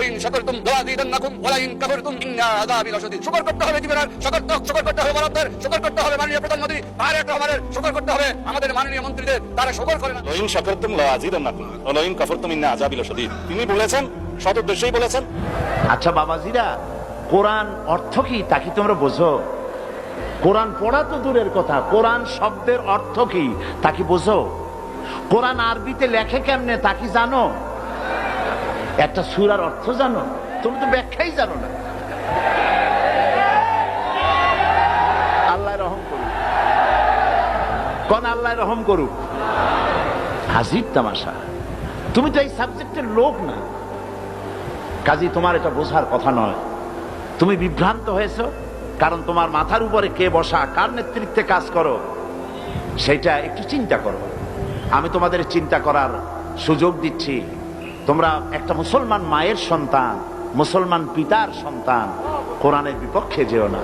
Wine শাকারতুম লাযীদান্নাকুম ওয়া line কাফারতুম ইন্না আযাবি লাশাদীদ। শুকর করতে হবে জীবনের, শুকর করতে হবে বরাবর, শুকর করতে হবে মাননীয় প্রধানমন্ত্রী তারেক রহমানের, শুকর করতে হবে আমাদের মাননীয় মন্ত্রীদের, তারা শুকর করে না। ওয়াইন শাকারতুম লাযীদান্নাকুম ওয়া লাইন কাফারতুম ইন্না আযাবি লাশাদীদ। তিনি বলেছেন, সৎ উদ্দেশ্যেই বলেছেন। আচ্ছা বাবাজিরা, কোরআন অর্থ কি তা কি তোমরা বোঝো? কোরআন পড়া তো দূরের কথা, কোরআন শব্দের অর্থ কি তা কি বোঝো? কোরআন আরবিতে লেখে কেমনে তা কি জানো? একটা সূরার অর্থ জানো? তুমি তো ব্যাখ্যাই জানো না। আল্লাহ রহম করুক, কোন আল্লাহ রহম করুক। হাজির তামাশা, তুমি তো এই সাবজেক্টের লোক না, কাজী তোমার এটা বোঝার কথা নয়। তুমি বিভ্রান্ত হয়েছো কারণ তোমার মাথার উপরে কে বসা, কার নেতৃত্বে কাজ করো সেটা একটু চিন্তা করো। আমি তোমাদের চিন্তা করার সুযোগ দিচ্ছি। তোমরা একটা মুসলমান মায়ের সন্তান, মুসলমান পিতার সন্তান, কোরআনের বিপক্ষে যেও না।